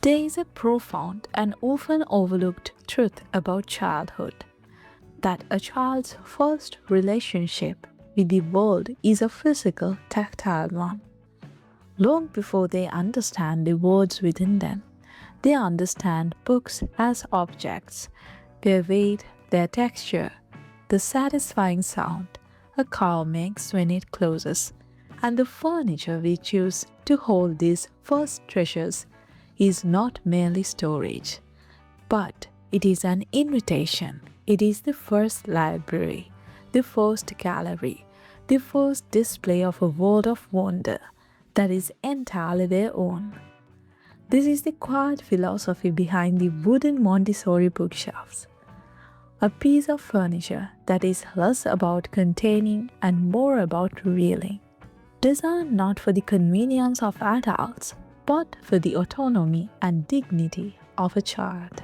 There is a profound and often overlooked truth about childhood that a child's first relationship with the world is a physical, tactile one. Long before they understand the words within them, they understand books as objects, their weight, their texture, the satisfying sound a car makes when it closes, and the furniture we choose to hold these first treasures is not merely storage, but it is an invitation. It is the first library, the first gallery, the first display of a world of wonder that is entirely their own. This is the quiet philosophy behind the wooden Montessori bookshelves. A piece of furniture that is less about containing and more about revealing. Designed not for the convenience of adults, but for the autonomy and dignity of a child.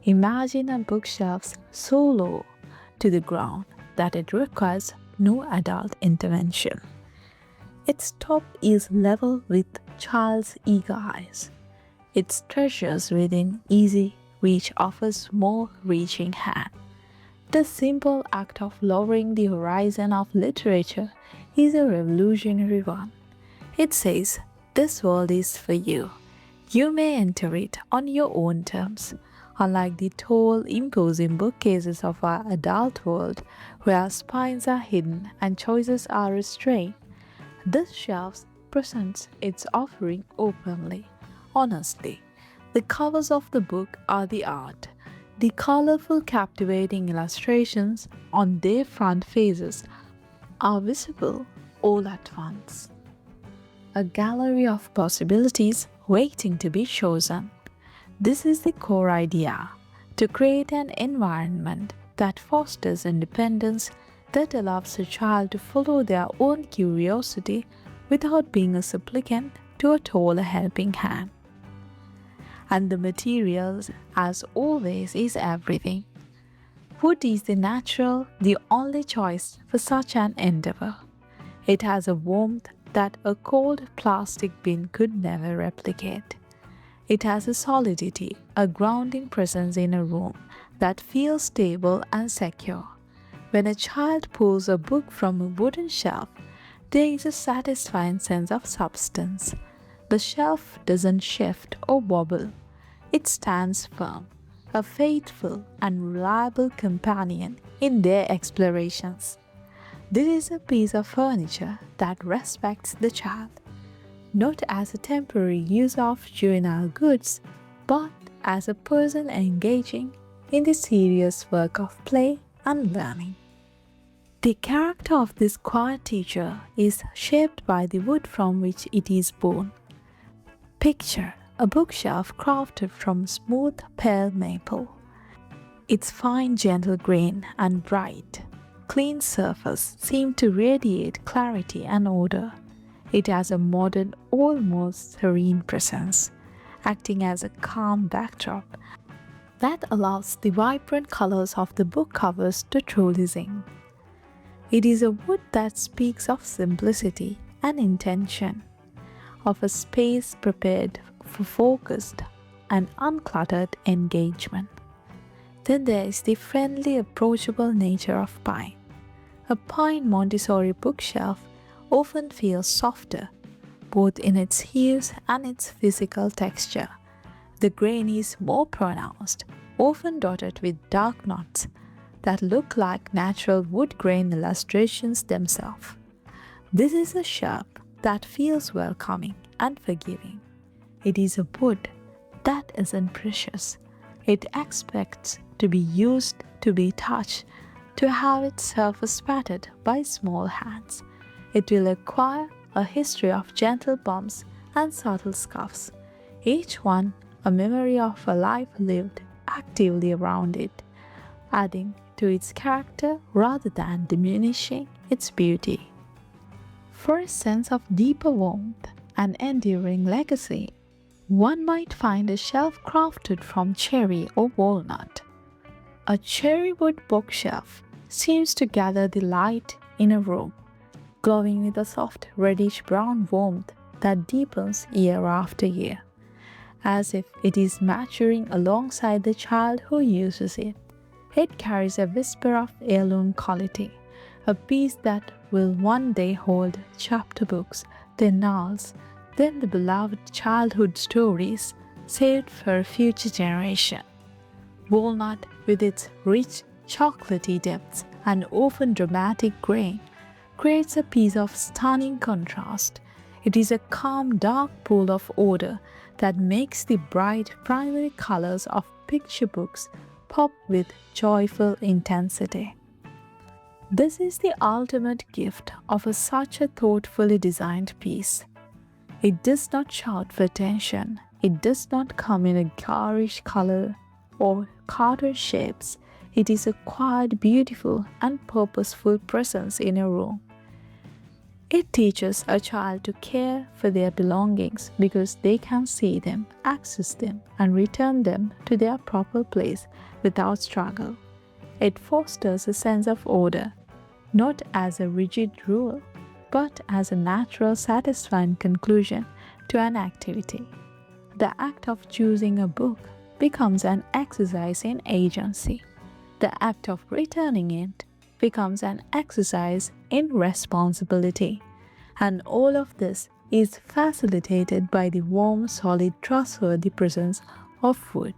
Imagine a bookshelf so low to the ground that it requires no adult intervention. Its top is level with child's eager eyes. Its treasures within easy reach of a small reaching hand. The simple act of lowering the horizon of literature is a revolutionary one. It says, "This world is for you. You may enter it on your own terms." Unlike the tall, imposing bookcases of our adult world, where spines are hidden and choices are restrained, this shelf presents its offering openly, honestly. The covers of the book are the art. The colorful, captivating illustrations on their front faces are visible all at once. A gallery of possibilities waiting to be chosen. This is the core idea, to create an environment that fosters independence, that allows a child to follow their own curiosity without being a supplicant to a taller helping hand. And the materials, as always, is everything. Wood is the natural, the only choice for such an endeavor. It has a warmth that a cold plastic bin could never replicate. It has a solidity, a grounding presence in a room that feels stable and secure. When a child pulls a book from a wooden shelf, there is a satisfying sense of substance. The shelf doesn't shift or wobble. It stands firm, a faithful and reliable companion in their explorations. This is a piece of furniture that respects the child, not as a temporary use of juvenile goods, but as a person engaging in the serious work of play and learning. The character of this quiet teacher is shaped by the wood from which it is born. Picture a bookshelf crafted from smooth pale maple. Its fine gentle grain and bright, clean surface seem to radiate clarity and order. It has a modern, almost serene presence, acting as a calm backdrop that allows the vibrant colors of the book covers to truly sing. It is a wood that speaks of simplicity and intention, of a space prepared for focused and uncluttered engagement. Then there is the friendly, approachable nature of pine. A pine Montessori bookshelf often feels softer, both in its hues and its physical texture. The grain is more pronounced, often dotted with dark knots that look like natural wood grain illustrations themselves. This is a shelf that feels welcoming and forgiving. It is a wood that isn't precious. It expects to be used, to be touched, to have its surface patted by small hands. It will acquire a history of gentle bumps and subtle scuffs, each one a memory of a life lived actively around it, adding to its character rather than diminishing its beauty. For a sense of deeper warmth and enduring legacy, one might find a shelf crafted from cherry or walnut. A cherry wood bookshelf seems to gather the light in a room, glowing with a soft reddish-brown warmth that deepens year after year. as if it is maturing alongside the child who uses it. It carries a whisper of heirloom quality, a piece that will one day hold chapter books, then novels, then the beloved childhood stories saved for a future generation. Walnut, with its rich chocolatey depths and often dramatic grain, creates a piece of stunning contrast. It is a calm, dark pool of odor that makes the bright primary colors of picture books pop with joyful intensity. This is the ultimate gift of such a thoughtfully designed piece. It does not shout for attention. It does not come in a garish color or cartoon shapes. It is a quiet, beautiful, and purposeful presence in a room. It teaches a child to care for their belongings because they can see them, access them, and return them to their proper place without struggle. It fosters a sense of order, not as a rigid rule, but as a natural, satisfying conclusion to an activity. The act of choosing a book becomes an exercise in agency. The act of returning it becomes an exercise in responsibility. And all of this is facilitated by the warm, solid, trustworthy presence of wood.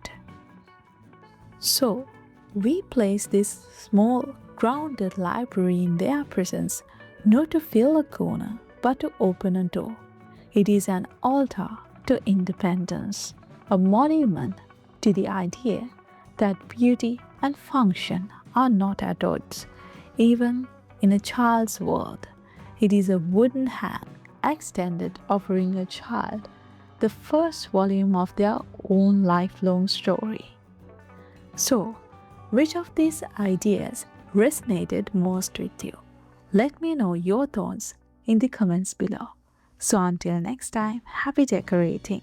So, we place this small, grounded library in their presence not to fill a corner, but to open a door. It is an altar to independence, a monument to the idea that beauty and function are not at odds, even in a child's world. It is a wooden hand extended, offering a child the first volume of their own lifelong story. So, which of these ideas resonated most with you? Let me know your thoughts in the comments below. So until next time, happy decorating.